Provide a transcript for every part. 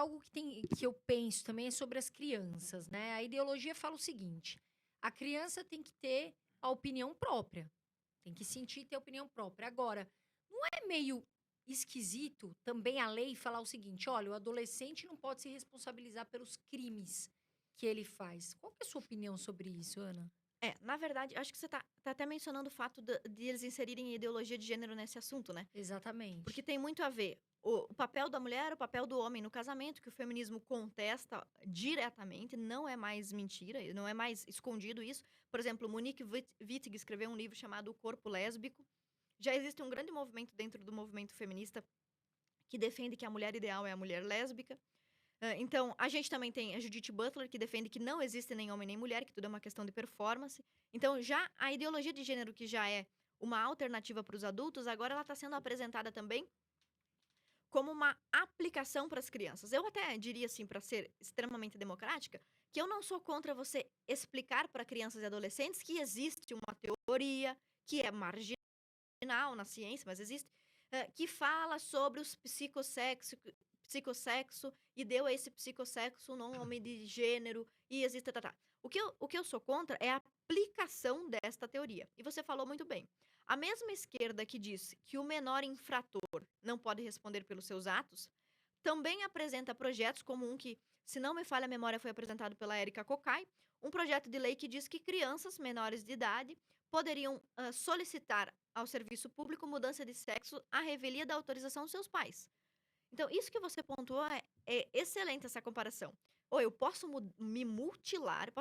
algo que eu penso também é sobre as crianças, né? A ideologia fala o seguinte: a criança tem que ter a opinião própria, tem que sentir e ter opinião própria. Agora, não é meio esquisito também a lei falar o seguinte: olha, o adolescente não pode se responsabilizar pelos crimes que ele faz. Qual que é a sua opinião sobre isso, Ana? Na verdade, acho que você tá até mencionando o fato de eles inserirem a ideologia de gênero nesse assunto, né. Porque Exatamente. tem muito a ver o papel da mulher, o papel do homem no casamento, que o feminismo contesta diretamente, não é mais mentira, não é mais escondido isso. Por exemplo, Monique Wittig escreveu um livro chamado O Corpo Lésbico. Já existe um grande movimento dentro do movimento feminista que defende que a mulher ideal é a mulher lésbica. Então, a gente também tem a Judith Butler, que defende que não existe nem homem nem mulher, que tudo é uma questão de performance. Então, já a ideologia de gênero, que já é uma alternativa para os adultos, agora ela está sendo apresentada também como uma aplicação para as crianças. Eu até diria assim, para ser extremamente democrática, que eu não sou contra você explicar para crianças e adolescentes que existe uma teoria que é marginal na ciência, mas existe, que fala sobre os psicossexo e deu a esse psicossexo um nome de gênero e existe tá. O que eu sou contra é a aplicação desta teoria. E você falou muito bem. A mesma esquerda que diz que o menor infrator não pode responder pelos seus atos, também apresenta projetos como um que, se não me falha a memória, foi apresentado pela Érica Cocai, um projeto de lei que diz que crianças menores de idade poderiam solicitar ao serviço público mudança de sexo à revelia da autorização dos seus pais. Então, isso que você pontuou é excelente essa comparação. Ou eu posso me mutilar,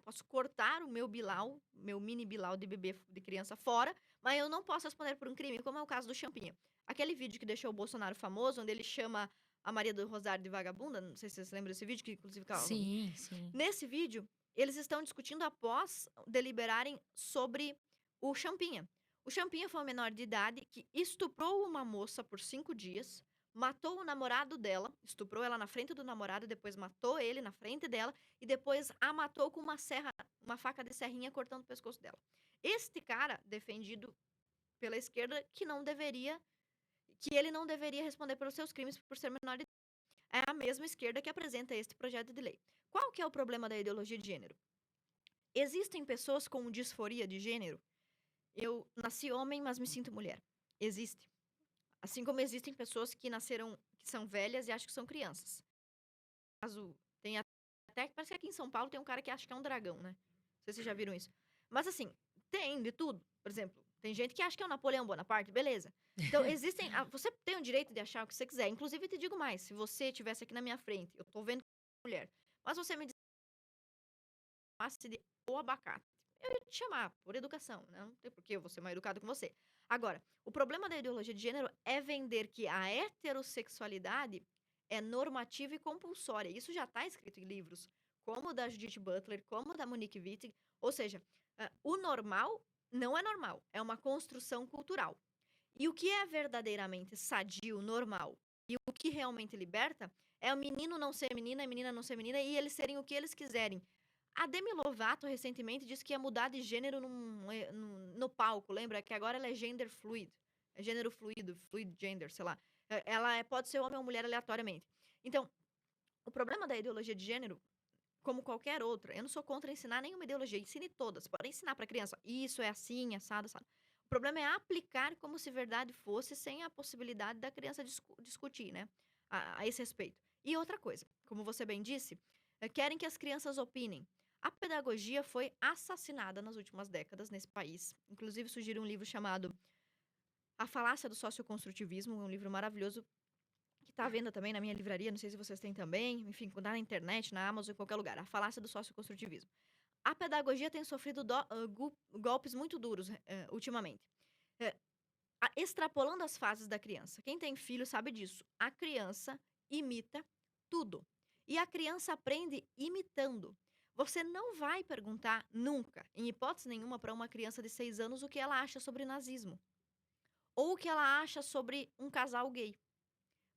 posso cortar o meu bilau, meu mini bilau de bebê de criança fora, mas eu não posso responder por um crime, como é o caso do Champinha. Aquele vídeo que deixou o Bolsonaro famoso, onde ele chama a Maria do Rosário de vagabunda, não sei se vocês lembram desse vídeo, que inclusive Sim, sim. nesse vídeo, eles estão discutindo após deliberarem sobre o Champinha. O Champinha foi um menor de idade que estuprou uma moça por 5 dias, matou o namorado dela, estuprou ela na frente do namorado, depois matou ele na frente dela e depois a matou com uma faca de serrinha cortando o pescoço dela. Este cara, defendido pela esquerda, que ele não deveria responder pelos seus crimes por ser menor de idade. É a mesma esquerda que apresenta este projeto de lei. Qual que é o problema da ideologia de gênero? Existem pessoas com disforia de gênero? Eu nasci homem, mas me sinto mulher. Existe. Assim como existem pessoas que são velhas e acham que são crianças. Caso tem até parece que aqui em São Paulo tem um cara que acha que é um dragão, né. Não sei se vocês já viram isso. Mas assim, tem de tudo. Por exemplo, tem gente que acha que é o Napoleão Bonaparte, beleza. Então você tem o direito de achar o que você quiser. Inclusive te digo mais, se você estivesse aqui na minha frente, eu tô vendo que é mulher, mas você me chamasse de "o abacate", eu ia te chamar, por educação, né, não tem por que eu vou ser mal educada com você. Agora, o problema da ideologia de gênero é vender que a heterossexualidade é normativa e compulsória. Isso já está escrito em livros, como o da Judith Butler, como o da Monique Wittig. Ou seja, o normal não é normal, é uma construção cultural. E o que é verdadeiramente sadio, normal, e o que realmente liberta, é o menino não ser menina, a menina não ser menina, e eles serem o que eles quiserem. A Demi Lovato recentemente disse que ia mudar de gênero no palco, lembra? Que agora ela é gender fluid. É gênero fluido, fluid gender, sei lá. Pode ser homem ou mulher aleatoriamente. Então, o problema da ideologia de gênero, como qualquer outra, eu não sou contra ensinar nenhuma ideologia, ensine todas. Pode ensinar para criança, isso é assim, assado, assado. O problema é aplicar como se verdade fosse, sem a possibilidade da criança discutir, né? A esse respeito. E outra coisa, como você bem disse, querem que as crianças opinem. A pedagogia foi assassinada nas últimas décadas nesse país. Inclusive, surgiu um livro chamado A Falácia do Socioconstrutivismo, um livro maravilhoso que está à venda também na minha livraria, não sei se vocês têm também, enfim, na internet, na Amazon, em qualquer lugar. A Falácia do Socioconstrutivismo. A pedagogia tem sofrido golpes muito duros ultimamente. Eh, Extrapolando as fases da criança. Quem tem filho sabe disso. A criança imita tudo. E a criança aprende imitando. Você não vai perguntar nunca, em hipótese nenhuma, para uma criança de 6 anos o que ela acha sobre nazismo. Ou o que ela acha sobre um casal gay.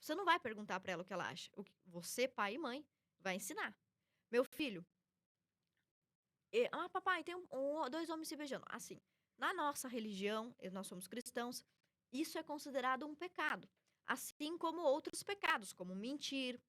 Você não vai perguntar para ela o que ela acha. O que você, pai e mãe, vai ensinar. Meu filho, papai, tem 2 homens se beijando. Assim, na nossa religião, nós somos cristãos, isso é considerado um pecado. Assim como outros pecados, como mentir,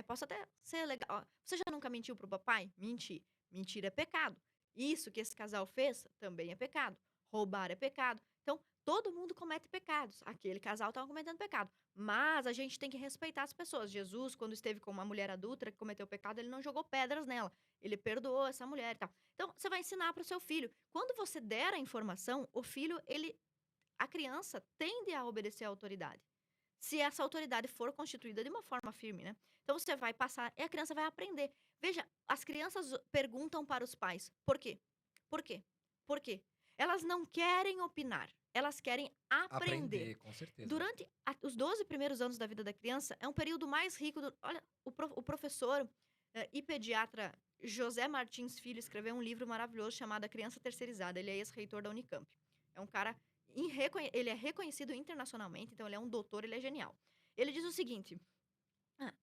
Posso até ser legal. Ó, você já nunca mentiu pro papai? Mentir. Mentir é pecado. Isso que esse casal fez também é pecado. Roubar é pecado. Então, todo mundo comete pecados. Aquele casal estava cometendo pecado. Mas a gente tem que respeitar as pessoas. Jesus, quando esteve com uma mulher adúltera que cometeu pecado, ele não jogou pedras nela. Ele perdoou essa mulher e tal. Então, você vai ensinar para o seu filho. Quando você der a informação, o filho, a criança tende a obedecer à autoridade. Se essa autoridade for constituída de uma forma firme, né? Então você vai passar e a criança vai aprender. Veja, as crianças perguntam para os pais: por quê? Por quê? Por quê? Elas não querem opinar, elas querem aprender. Aprender, com certeza. Durante os 12 primeiros anos da vida da criança, é um período mais rico. Olha, o professor e pediatra José Martins Filho escreveu um livro maravilhoso chamado A Criança Terceirizada. Ele é ex-reitor da Unicamp. É um cara ele é reconhecido internacionalmente, então ele é um doutor, ele é genial. Ele diz o seguinte: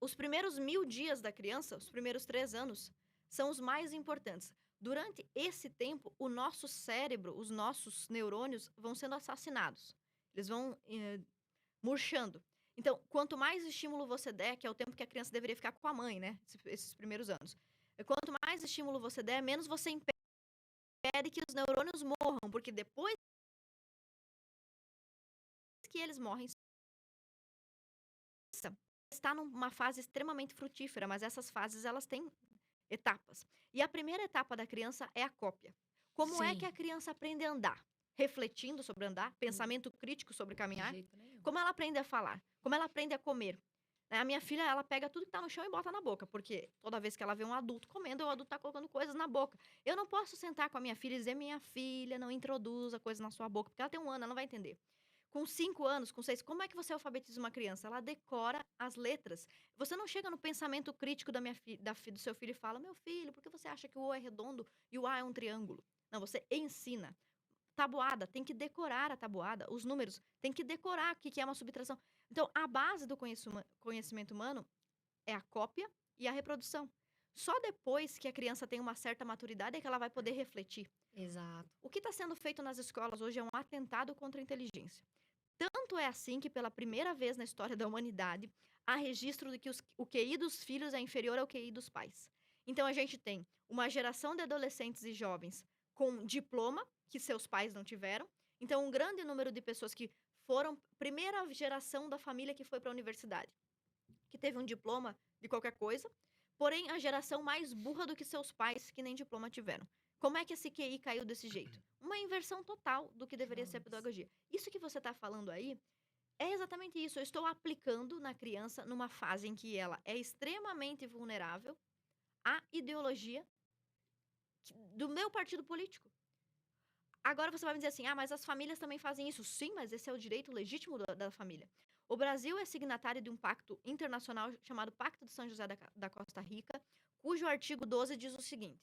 os primeiros 1000 dias da criança, os primeiros 3 anos, são os mais importantes. Durante esse tempo, o nosso cérebro, os nossos neurônios vão sendo assassinados. Eles vão murchando. Então, quanto mais estímulo você der, que é o tempo que a criança deveria ficar com a mãe, né? Esses primeiros anos. Quanto mais estímulo você der, menos você impede que os neurônios morram, porque depois que eles morrem, está numa fase extremamente frutífera, mas essas fases elas têm etapas. E a primeira etapa da criança é a cópia. Como é que Sim. a criança aprende a andar? Refletindo sobre andar, pensamento crítico sobre De caminhar. jeito nenhum. Como ela aprende a falar? Como ela aprende a comer? A minha filha, ela pega tudo que tá no chão e bota na boca, porque toda vez que ela vê um adulto comendo, o adulto tá colocando coisas na boca. Eu não posso sentar com a minha filha e dizer: minha filha, não introduza coisa na sua boca, porque ela tem 1 ano, ela não vai entender. Com 5 anos, com 6, como é que você alfabetiza uma criança? Ela decora as letras. Você não chega no pensamento crítico do seu filho e fala: meu filho, por que você acha que o O é redondo e o A é um triângulo? Não, você ensina. Tabuada, tem que decorar a tabuada, os números, tem que decorar o que é uma subtração. Então, a base do conhecimento humano é a cópia e a reprodução. Só depois que a criança tem uma certa maturidade é que ela vai poder refletir. Exato. O que está sendo feito nas escolas hoje é um atentado contra a inteligência. Tanto é assim que, pela primeira vez na história da humanidade, há registro de que o QI dos filhos é inferior ao QI dos pais. Então, a gente tem uma geração de adolescentes e jovens com diploma, que seus pais não tiveram. Então, um grande número de pessoas que foram primeira geração da família que foi para a universidade, que teve um diploma de qualquer coisa, porém, a geração mais burra do que seus pais, que nem diploma tiveram. Como é que esse QI caiu desse jeito? Uma inversão total do que deveria ser a pedagogia. Isso que você está falando aí é exatamente isso. Eu estou aplicando na criança numa fase em que ela é extremamente vulnerável à ideologia do meu partido político. Agora você vai me dizer assim: mas as famílias também fazem isso. Sim, mas esse é o direito legítimo da família. O Brasil é signatário de um pacto internacional chamado Pacto de São José da Costa Rica, cujo artigo 12 diz o seguinte: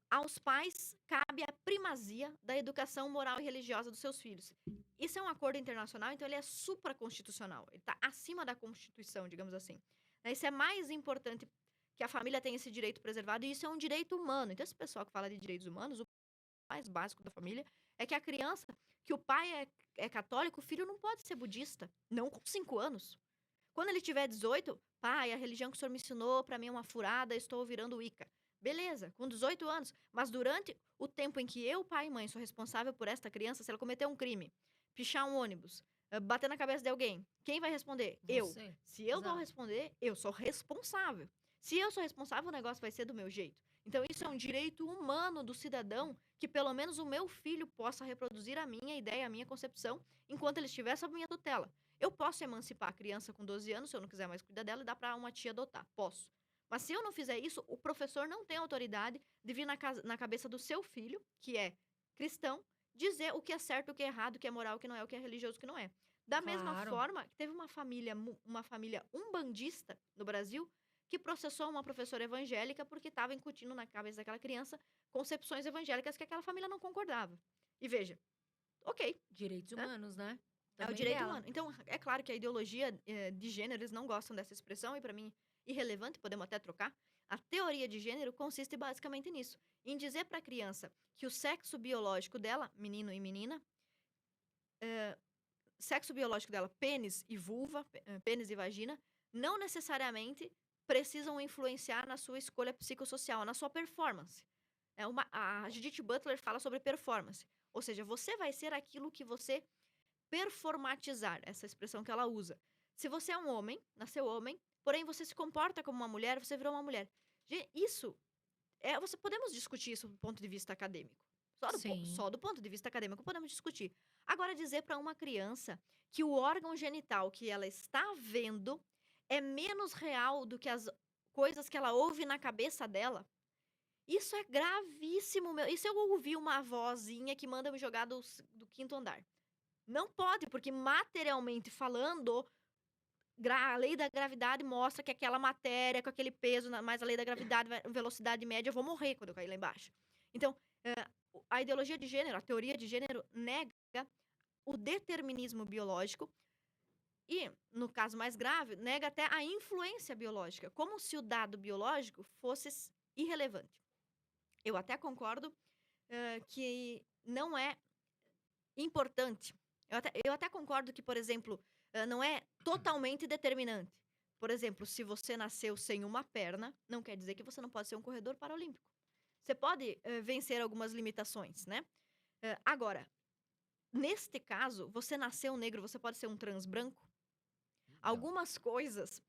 aos pais cabe a primazia da educação moral e religiosa dos seus filhos. Isso é um acordo internacional, então ele é supraconstitucional. Ele está acima da Constituição, digamos assim. Isso é mais importante que a família tenha esse direito preservado, e isso é um direito humano. Então, esse pessoal que fala de direitos humanos, o mais básico da família é que a criança, que o pai é católico, o filho não pode ser budista. Não com 5 anos. Quando ele tiver 18, pai, a religião que o senhor me ensinou para mim é uma furada, estou virando Wicca. Beleza, com 18 anos. Mas durante o tempo em que eu, pai e mãe, sou responsável por esta criança, se ela cometer um crime, pichar um ônibus, bater na cabeça de alguém, quem vai responder? Eu. Você. Se eu vou Exato. responder, eu sou responsável. Se eu sou responsável, o negócio vai ser do meu jeito. Então, isso é um direito humano do cidadão, que pelo menos o meu filho possa reproduzir a minha ideia, a minha concepção, enquanto ele estiver sob minha tutela. Eu posso emancipar a criança com 12 anos, se eu não quiser mais cuidar dela, e dar para uma tia adotar. Posso. Mas se eu não fizer isso, o professor não tem autoridade de vir na cabeça do seu filho, que é cristão, dizer o que é certo, o que é errado, o que é moral, o que não é, o que é religioso, o que não é. Da mesma Claro. forma, que teve uma família umbandista no Brasil que processou uma professora evangélica porque estava incutindo na cabeça daquela criança concepções evangélicas que aquela família não concordava. E veja, ok, Direitos né? humanos, né? É o Também direito dela. humano. Então, é claro que a ideologia de gênero, eles não gostam dessa expressão, e para mim, irrelevante, podemos até trocar. A teoria de gênero consiste basicamente nisso, em dizer para a criança que o sexo biológico dela, menino e menina, sexo biológico dela, pênis e vulva, pênis e vagina, não necessariamente precisam influenciar na sua escolha psicossocial, na sua performance. A Judith Butler fala sobre performance. Ou seja, você vai ser aquilo que você performatizar, essa expressão que ela usa. Se você é um homem, nasceu homem, porém você se comporta como uma mulher, você virou uma mulher. Isso podemos discutir isso do ponto de vista acadêmico. Sim. Só do ponto de vista acadêmico podemos discutir. Agora, dizer para uma criança que o órgão genital que ela está vendo é menos real do que as coisas que ela ouve na cabeça dela, isso é gravíssimo. Isso eu ouvi uma vozinha que manda me jogar do 5º andar. Não pode, porque materialmente falando, a lei da gravidade mostra que aquela matéria com aquele peso, mais a lei da gravidade, velocidade média, eu vou morrer quando eu cair lá embaixo. Então, a ideologia de gênero, a teoria de gênero, nega o determinismo biológico e, no caso mais grave, nega até a influência biológica, como se o dado biológico fosse irrelevante. Eu até concordo que não é importante. Eu até concordo que, por exemplo, não é totalmente determinante. Por exemplo, se você nasceu sem uma perna, não quer dizer que você não pode ser um corredor paralímpico. Você pode vencer algumas limitações, né? Agora, neste caso, você nasceu negro, você pode ser um trans branco? Algumas coisas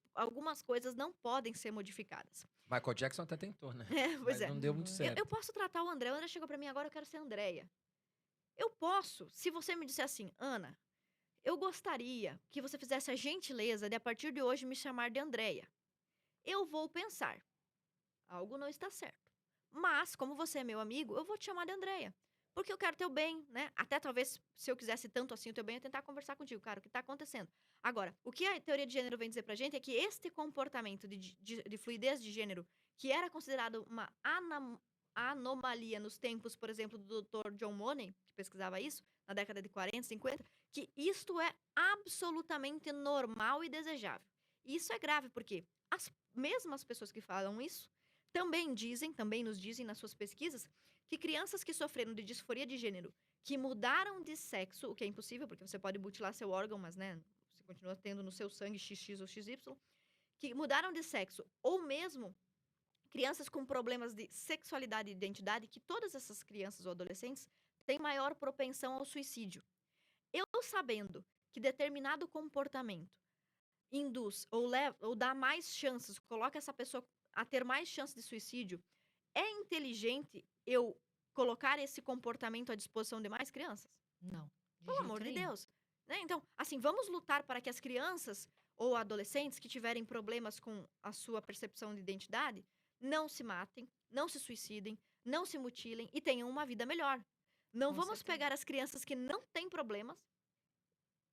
não podem ser modificadas. Michael Jackson até tentou, né? Pois Mas é. não deu muito certo. Eu posso tratar o André. O André chegou pra mim agora, eu quero ser Andréia. Eu posso, se você me disser assim, Ana, eu gostaria que você fizesse a gentileza de, a partir de hoje, me chamar de Andréia. Eu vou pensar, algo não está certo. Mas, como você é meu amigo, eu vou te chamar de Andréia. Porque eu quero teu bem, né? Até talvez, se eu quisesse tanto assim o teu bem, eu tentar conversar contigo, cara, o que está acontecendo. Agora, o que a teoria de gênero vem dizer pra gente é que este comportamento de fluidez de gênero, que era considerado uma anomalia nos tempos, por exemplo, do Dr. John Money, que pesquisava isso, na década de 40, 50, que isto é absolutamente normal e desejável. E isso é grave, porque as mesmas pessoas que falam isso também nos dizem nas suas pesquisas, que crianças que sofreram de disforia de gênero, que mudaram de sexo, o que é impossível, porque você pode mutilar seu órgão, mas, né, você continua tendo no seu sangue XX ou XY, que mudaram de sexo, ou mesmo crianças com problemas de sexualidade e identidade, que todas essas crianças ou adolescentes têm maior propensão ao suicídio. Eu sabendo que determinado comportamento induz ou dá mais chances, coloca essa pessoa a ter mais chances de suicídio, é inteligente eu colocar esse comportamento à disposição de mais crianças? Não. Pelo amor de Deus. Né? Então, assim, vamos lutar para que as crianças ou adolescentes que tiverem problemas com a sua percepção de identidade não se matem, não se suicidem, não se mutilem e tenham uma vida melhor. Não Com vamos certeza. pegar as crianças que não têm problemas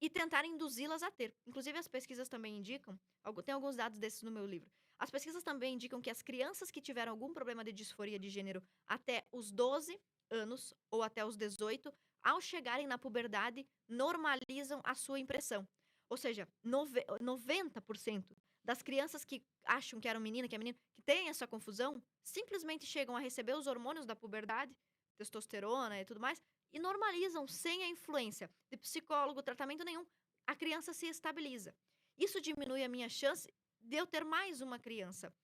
e tentar induzi-las a ter. Inclusive, as pesquisas também indicam, tem alguns dados desses no meu livro, as pesquisas também indicam que as crianças que tiveram algum problema de disforia de gênero até os 12 anos ou até os 18, ao chegarem na puberdade, normalizam a sua impressão. Ou seja, 90% das crianças que acham que eram menina, que é menino, que têm essa confusão, simplesmente chegam a receber os hormônios da puberdade, testosterona e tudo mais, e normalizam sem a influência de psicólogo, tratamento nenhum. A criança se estabiliza. Isso diminui a minha chance de eu ter mais uma criança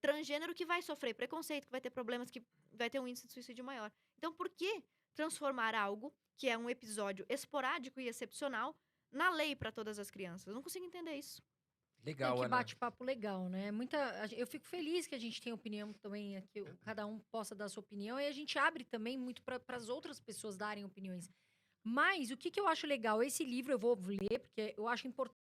transgênero que vai sofrer preconceito, que vai ter problemas, que vai ter um índice de suicídio maior. Então, por que transformar algo que é um episódio esporádico e excepcional na lei para todas as crianças? Eu não consigo entender isso. Legal, Que Ana. bate-papo legal, né? Eu fico feliz que a gente tenha opinião também, que cada um possa dar sua opinião, e a gente abre também muito para as outras pessoas darem opiniões. Mas o que eu acho legal, esse livro eu vou ler, porque eu acho importante